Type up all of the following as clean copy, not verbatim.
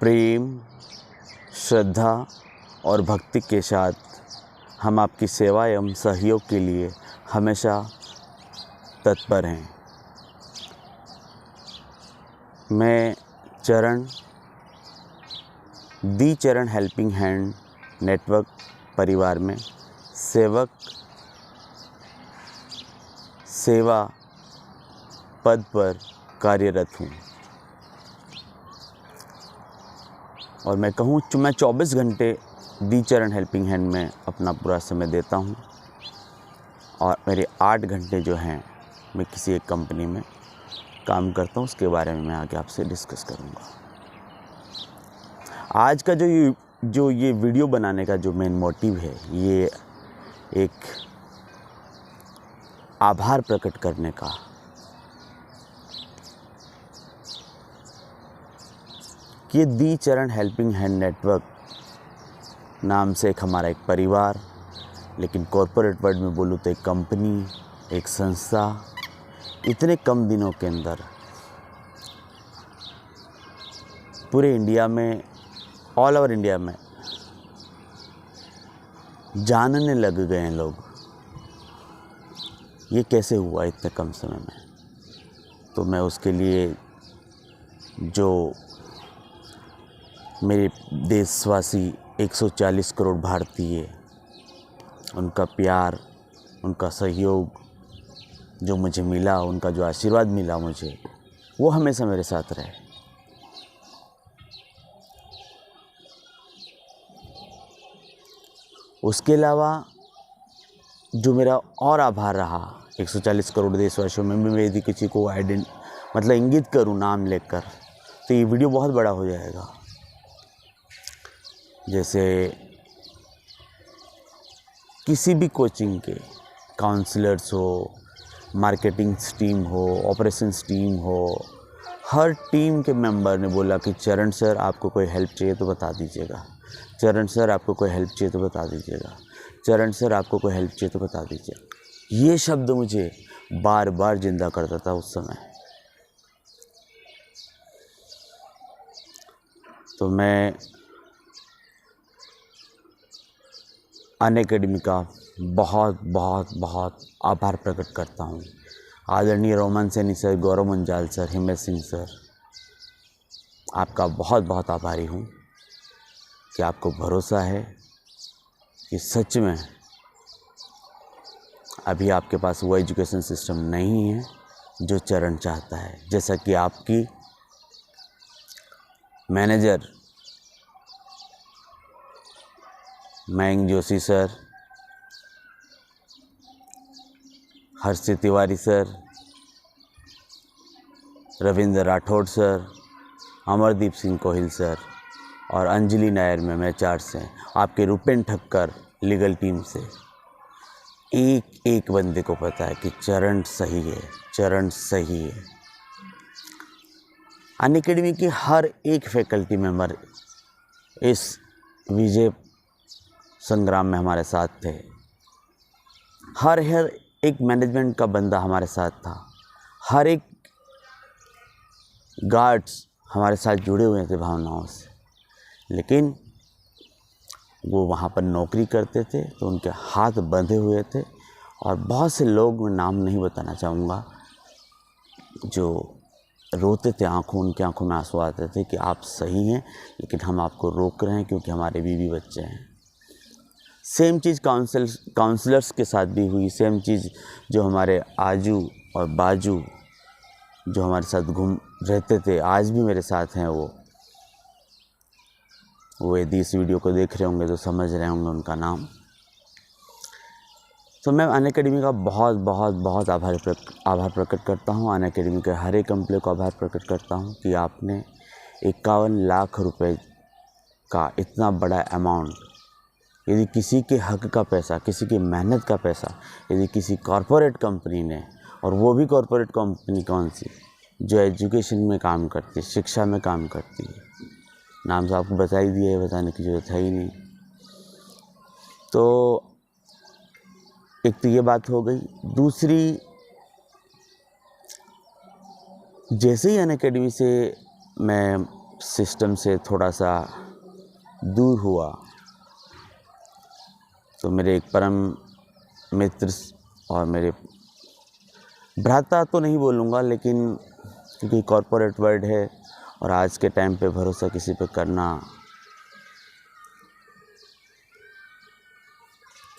प्रेम, श्रद्धा और भक्ति के साथ हम आपकी सेवा एवं सहयोग के लिए हमेशा तत्पर हैं। मैं चरण दी चरण हेल्पिंग हैंड नेटवर्क परिवार में सेवा पद पर कार्यरत हूँ और मैं कहूँ मैं 24 घंटे दी चरण हेल्पिंग हैंड में अपना पूरा समय देता हूँ और मेरे 8 घंटे जो हैं मैं किसी एक कंपनी में काम करता हूँ। उसके बारे में मैं आगे आपसे डिस्कस करूँगा। आज का जो ये वीडियो बनाने का जो मेन मोटिव है, ये एक आभार प्रकट करने का। ये दी चरण हेल्पिंग हैंड नेटवर्क नाम से एक हमारा एक परिवार, लेकिन कॉरपोरेट वर्ल्ड में बोलूँ तो एक कंपनी, एक संस्था, इतने कम दिनों के अंदर पूरे इंडिया में, ऑल ओवर इंडिया में जानने लग गए हैं लोग। ये कैसे हुआ इतने कम समय में? तो मैं उसके लिए जो मेरे देशवासी 140 करोड़ भारतीय, उनका प्यार, उनका सहयोग जो मुझे मिला, उनका जो आशीर्वाद मिला मुझे, वो हमेशा मेरे साथ रहे। उसके अलावा जो मेरा और आभार रहा 140 करोड़ देशवासियों में, मैं यदि किसी को मतलब इंगित करूं नाम लेकर तो ये वीडियो बहुत बड़ा हो जाएगा। जैसे किसी भी कोचिंग के काउंसलर्स हो, मार्केटिंग टीम हो, ऑपरेशंस टीम हो, हर टीम के मेंबर ने बोला कि चरण सर आपको कोई हेल्प चाहिए तो बता दीजिएगा, चरण सर आपको कोई हेल्प चाहिए तो बता दीजिएगा, चरण सर आपको कोई हेल्प चाहिए तो बता दीजिए। ये शब्द मुझे बार बार जिंदा करता था उस समय। तो मैं अनअकैडमी का बहुत बहुत बहुत आभार प्रकट करता हूँ। आदरणीय रोमन सैनी सर, गौरव मंजाल सर, हिम्मत सिंह सर, आपका बहुत बहुत आभारी हूँ कि आपको भरोसा है कि सच में अभी आपके पास वो एजुकेशन सिस्टम नहीं है जो चरण चाहता है। जैसा कि आपकी manager Mayank Joshi sir, Harshit Tiwari sir, Ravindra Rathore sir, Amardeep Singh Kohil sir और अंजलि नायर में मैं 4 से, आपके रूपेन ठक्कर लीगल टीम से, एक एक बंदे को पता है कि चरण सही है, चरण सही है। अनअकैडमी की हर एक फैकल्टी मेंबर इस विजय संग्राम में हमारे साथ थे। हर एक मैनेजमेंट का बंदा हमारे साथ था। हर एक गार्ड्स हमारे साथ जुड़े हुए थे भावनाओं से। लेकिन वो वहाँ पर नौकरी करते थे तो उनके हाथ बंधे हुए थे और बहुत से लोग, मैं नाम नहीं बताना चाहूँगा, जो रोते थे, उनकी आंखों में आंसू आते थे कि आप सही हैं लेकिन हम आपको रोक रहे हैं क्योंकि हमारे बीवी बच्चे हैं। सेम चीज़ काउंसलर्स के साथ भी हुई। सेम चीज़ जो हमारे आजू और बाजू जो हमारे साथ घूम रहते थे, आज भी मेरे साथ हैं। वो यदि इस वीडियो को देख रहे होंगे तो समझ रहे होंगे उनका नाम। तो मैं अनअकैडमी का बहुत बहुत बहुत आभार प्रकट करता हूँ। अनअकैडमी के हर एक एम्प्लॉय को आभार प्रकट करता हूँ कि आपने 51 लाख रुपए का इतना बड़ा अमाउंट, यदि किसी के हक का पैसा, किसी की मेहनत का पैसा, यदि किसी कॉरपोरेट कंपनी ने, और वो भी कॉरपोरेट कंपनी कौन सी, जो एजुकेशन में काम करती है, शिक्षा में काम करती है, नाम तो आपको बता ही दिया है, बताने की ज़रूरत है ही नहीं। तो एक तो ये बात हो गई। दूसरी, जैसे ही अनअकैडमी से मैं सिस्टम से थोड़ा सा दूर हुआ तो मेरे एक परम मित्र और मेरे भ्राता तो नहीं बोलूँगा, लेकिन क्योंकि कॉरपोरेट वर्ल्ड है और आज के टाइम पे भरोसा किसी पे करना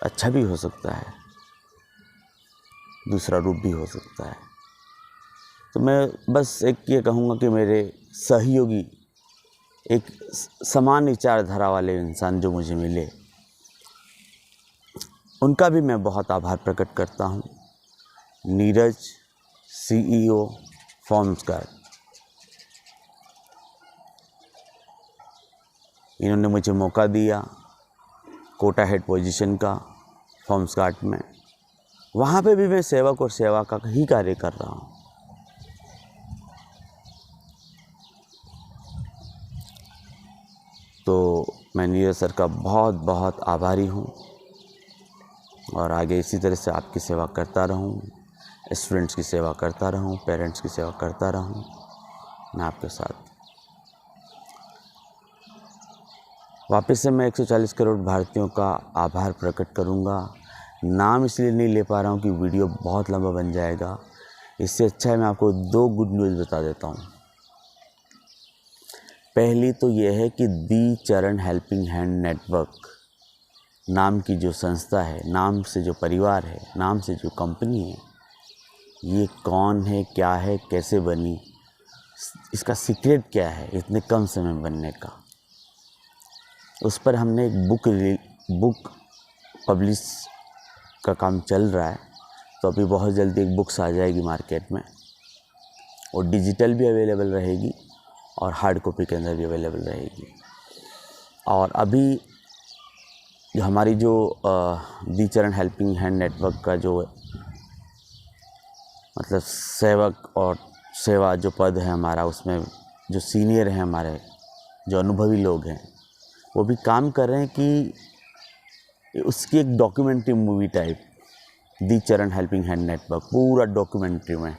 अच्छा भी हो सकता है, दूसरा रूप भी हो सकता है। तो मैं बस एक ये कहूँगा कि मेरे सहयोगी, एक समान विचारधारा वाले इंसान जो मुझे मिले, उनका भी मैं बहुत आभार प्रकट करता हूँ। नीरज, CEO फॉर्म्सगार्ड, इन्होंने मुझे मौका दिया कोटा हेड पोजीशन का फॉर्म्सगार्ड में। वहाँ पे भी मैं सेवक और सेवा का ही कार्य कर रहा हूँ। तो मैं नीरज सर का बहुत बहुत आभारी हूँ और आगे इसी तरह से आपकी सेवा करता रहूँ, स्टूडेंट्स की सेवा करता रहूँ, पेरेंट्स की सेवा करता रहूँ। मैं आपके साथ वापस से मैं 140 करोड़ भारतीयों का आभार प्रकट करूँगा। नाम इसलिए नहीं ले पा रहा हूँ कि वीडियो बहुत लंबा बन जाएगा। इससे अच्छा है मैं आपको 2 गुड न्यूज़ बता देता हूँ। पहली तो ये है कि दी चरण हेल्पिंग हैंड नेटवर्क नाम की जो संस्था है, नाम से जो परिवार है, नाम से जो कंपनी है, ये कौन है, क्या है, कैसे बनी, इसका सीक्रेट क्या है इतने कम समय में बनने का, उस पर हमने एक बुक पब्लिश का काम चल रहा है। तो अभी बहुत जल्दी एक बुक्स आ जाएगी मार्केट में और डिजिटल भी अवेलेबल रहेगी और हार्ड कॉपी के अंदर भी अवेलेबल रहेगी। और अभी हमारी जो दी चरण हेल्पिंग हैंड नेटवर्क का जो मतलब सेवक और सेवा जो पद है हमारा, उसमें जो सीनियर हैं हमारे, जो अनुभवी लोग हैं, वो भी काम कर रहे हैं कि उसकी एक डॉक्यूमेंट्री मूवी टाइप दी चरण हेल्पिंग हैंड नेटवर्क, पूरा डॉक्यूमेंट्री में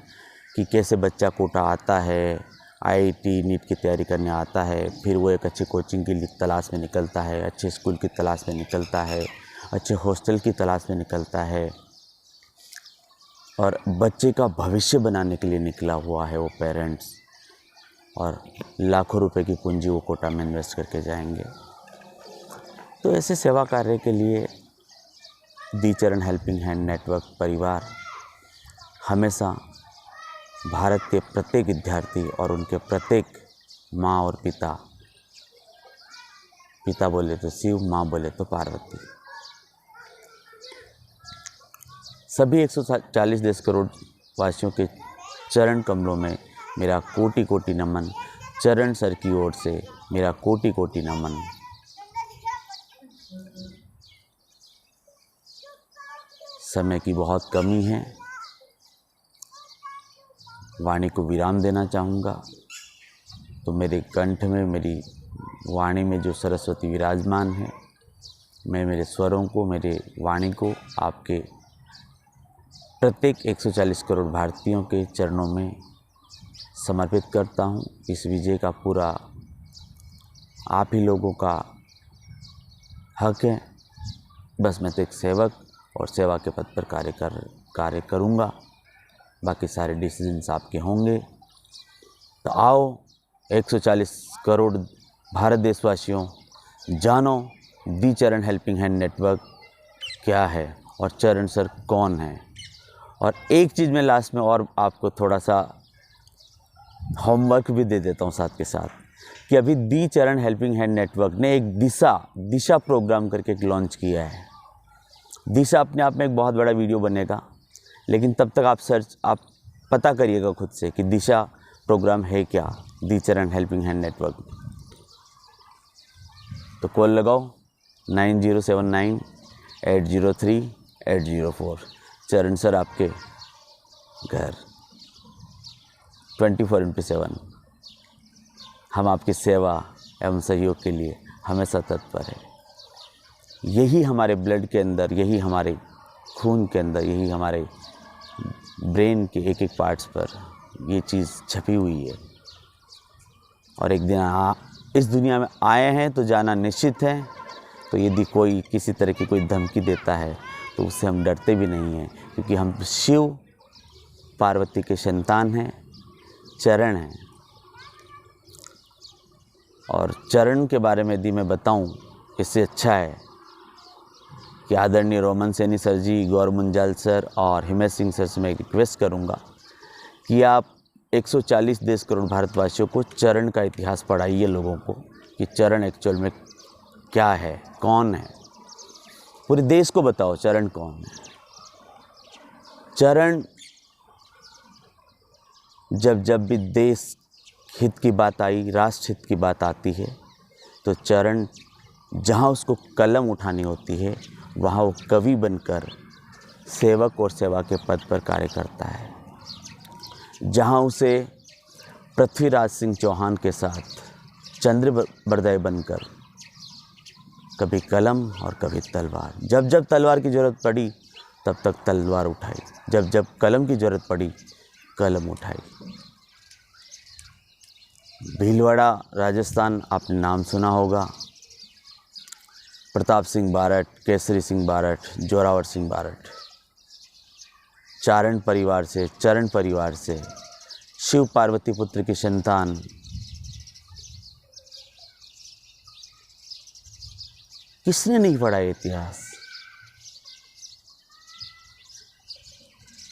कि कैसे बच्चा कोटा आता है, IIT नीट की तैयारी करने आता है, फिर वो एक अच्छी कोचिंग की तलाश में निकलता है, अच्छे स्कूल की तलाश में निकलता है, अच्छे हॉस्टल की तलाश में निकलता है और बच्चे का भविष्य बनाने के लिए निकला हुआ है वो पेरेंट्स, और लाखों रुपए की पूंजी वो कोटा में इन्वेस्ट करके जाएंगे। तो ऐसे सेवा कार्य के लिए दी चरण हेल्पिंग हैंड नेटवर्क परिवार हमेशा भारत के प्रत्येक विद्यार्थी और उनके प्रत्येक माँ और पिता बोले तो शिव, माँ बोले तो पार्वती, सभी 140 करोड़ वासियों के चरण कमलों में मेरा कोटि कोटि नमन। चरण सर की ओर से मेरा कोटि कोटि नमन। समय की बहुत कमी है, वाणी को विराम देना चाहूँगा। तो मेरे कंठ में, मेरी वाणी में जो सरस्वती विराजमान है, मैं मेरे स्वरों को, मेरे वाणी को आपके प्रत्येक 140 करोड़ भारतीयों के चरणों में समर्पित करता हूँ। इस विजय का पूरा आप ही लोगों का हक है। बस मैं तो एक सेवक और सेवा के पद पर कार्य करूँगा, बाकी सारे डिसीजंस आपके होंगे। तो आओ 140 करोड़ भारत देशवासियों, जानो दी चरण हेल्पिंग हैंड नेटवर्क क्या है और चरण सर कौन है। और एक चीज़ मैं लास्ट में और आपको थोड़ा सा होमवर्क भी दे देता हूँ साथ के साथ, कि अभी दी चरण हेल्पिंग हैंड नेटवर्क ने एक दिशा प्रोग्राम करके एक लॉन्च किया है। दिशा अपने आप में एक बहुत बड़ा वीडियो बनेगा, लेकिन तब तक आप पता करिएगा खुद से कि दिशा प्रोग्राम है क्या, दी चरण हेल्पिंग हैंड नेटवर्क। तो कॉल लगाओ 9079-803-804। चरण सर आपके घर 24/7 हम आपकी सेवा एवं सहयोग के लिए हमेशा तत्पर है। यही हमारे ब्लड के अंदर, यही हमारे खून के अंदर, यही हमारे ब्रेन के एक एक पार्ट्स पर ये चीज़ छपी हुई है और एक दिन इस दुनिया में आए हैं तो जाना निश्चित है। तो यदि कोई किसी तरह की कोई धमकी देता है तो उससे हम डरते भी नहीं हैं, क्योंकि हम शिव पार्वती के संतान हैं, चरण हैं। और चरण के बारे में यदि मैं बताऊं, इससे अच्छा है कि आदरणीय रोमन सैनी सर जी, गौर मुंजाल सर और हिमेश सिंह सर से मैं रिक्वेस्ट करूंगा कि आप 140 देश करोड़ भारतवासियों को चरण का इतिहास पढ़ाइए लोगों को, कि चरण एक्चुअल में क्या है, कौन है। पूरे देश को बताओ चरण कौन है। चरण जब भी देश हित की बात आई, राष्ट्र हित की बात आती है, तो चरण जहाँ उसको कलम उठानी होती है वहाँ वो कवि बनकर सेवक और सेवा के पद पर कार्य करता है। जहाँ उसे पृथ्वीराज सिंह चौहान के साथ चंद्रबरदय बनकर कभी कलम और कभी तलवार, जब तलवार की ज़रूरत पड़ी तब तक तलवार उठाई, जब कलम की ज़रूरत पड़ी कलम उठाई। भीलवाड़ा राजस्थान आपने नाम सुना होगा। प्रताप सिंह बारठ, केसरी सिंह बारठ, जोरावर सिंह बारठ, चरण परिवार से शिव पार्वती पुत्र की संतान। किसने नहीं पढ़ा इतिहास?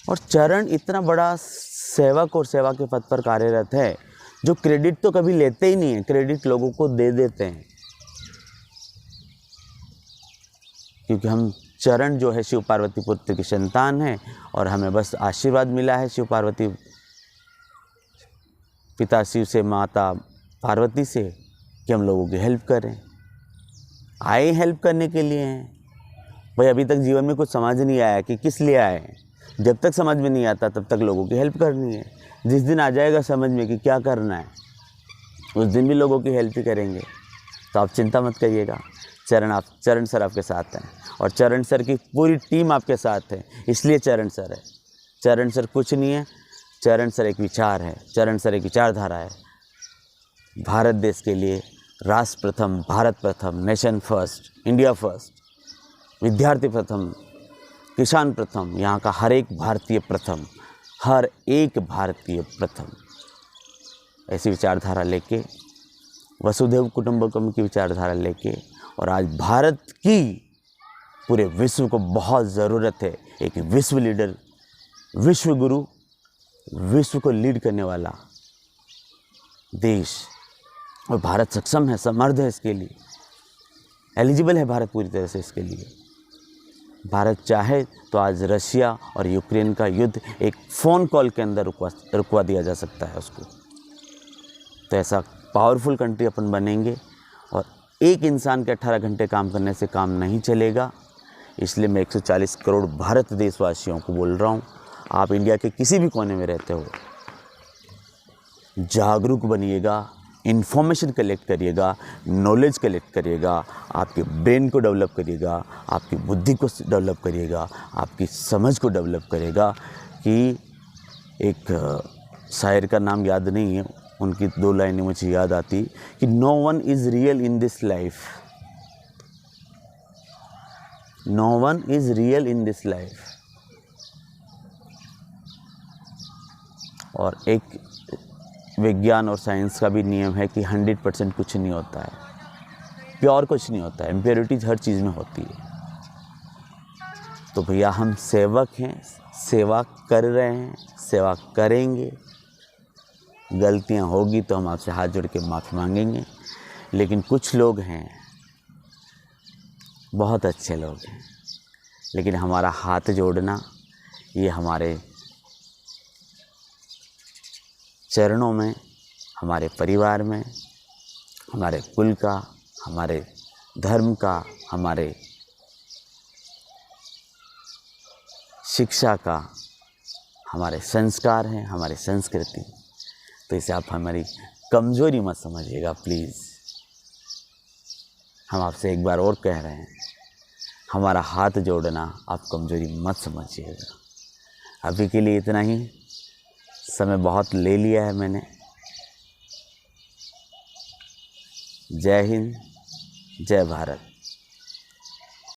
और चरण इतना बड़ा सेवक और सेवा के पद पर कार्यरत है, जो क्रेडिट तो कभी लेते ही नहीं है, क्रेडिट लोगों को दे देते हैं। क्योंकि हम चरण जो है शिव पार्वती पुत्र की संतान है, और हमें बस आशीर्वाद मिला है शिव पार्वती, पिता शिव से, माता पार्वती से, कि हम लोगों की हेल्प करें। आए हेल्प करने के लिए हैं भाई। अभी तक जीवन में कुछ समझ नहीं आया कि किस लिए आए हैं। जब तक समझ में नहीं आता तब तक लोगों की हेल्प करनी है। जिस दिन आ जाएगा समझ में कि क्या करना है, उस दिन भी लोगों की हेल्प ही करेंगे। तो आप चिंता मत करिएगा, चरण सर आपके साथ हैं, और चरण सर की पूरी टीम आपके साथ है, इसलिए चरण सर है। चरण सर कुछ नहीं है, चरण सर एक विचार है, चरण सर एक विचारधारा है। भारत देश के लिए राष्ट्र प्रथम, भारत प्रथम, नेशन फर्स्ट, इंडिया फर्स्ट, विद्यार्थी प्रथम, किसान प्रथम, यहाँ का हर एक भारतीय प्रथम, हर एक भारतीय प्रथम। ऐसी विचारधारा लेके, वसुधैव कुटुंबकम की विचारधारा लेके, और आज भारत की पूरे विश्व को बहुत ज़रूरत है एक विश्व लीडर, विश्व गुरु, विश्व को लीड करने वाला देश। और भारत सक्षम है, समर्थ है इसके लिए, एलिजिबल है भारत पूरी तरह से इसके लिए। भारत चाहे तो आज रशिया और यूक्रेन का युद्ध एक फ़ोन कॉल के अंदर रुकवा दिया जा सकता है उसको। तो ऐसा पावरफुल कंट्री अपन बनेंगे। और एक इंसान के 18 घंटे काम करने से काम नहीं चलेगा। इसलिए मैं 140 करोड़ भारत देशवासियों को बोल रहा हूँ, आप इंडिया के किसी भी कोने में रहते हो, जागरूक बनिएगा, इन्फॉर्मेशन कलेक्ट करिएगा, नॉलेज कलेक्ट करिएगा, आपके ब्रेन को डेवलप करिएगा, आपकी बुद्धि को डेवलप करिएगा, आपकी समझ को डेवलप करेगा। कि एक शायर का नाम याद नहीं है, उनकी 2 लाइनें मुझे याद आती कि no one is real in this life, no one is real in this life. और एक विज्ञान और साइंस का भी नियम है कि 100% कुछ नहीं होता है, प्योर कुछ नहीं होता है, इम्प्योरिटीज हर चीज़ में होती है। तो भैया हम सेवक हैं, सेवा कर रहे हैं, सेवा करेंगे। गलतियां होगी तो हम आपसे हाथ जोड़ के माफ़ी मांगेंगे। लेकिन कुछ लोग हैं, बहुत अच्छे लोग हैं, लेकिन हमारा हाथ जोड़ना ये हमारे चरणों में, हमारे परिवार में, हमारे कुल का, हमारे धर्म का, हमारे शिक्षा का, हमारे संस्कार हैं, हमारी संस्कृति। तो इसे आप हमारी कमज़ोरी मत समझिएगा प्लीज़। हम आपसे एक बार और कह रहे हैं, हमारा हाथ जोड़ना आप कमज़ोरी मत समझिएगा। अभी के लिए इतना ही, समय बहुत ले लिया है मैंने। जय हिंद, जय भारत।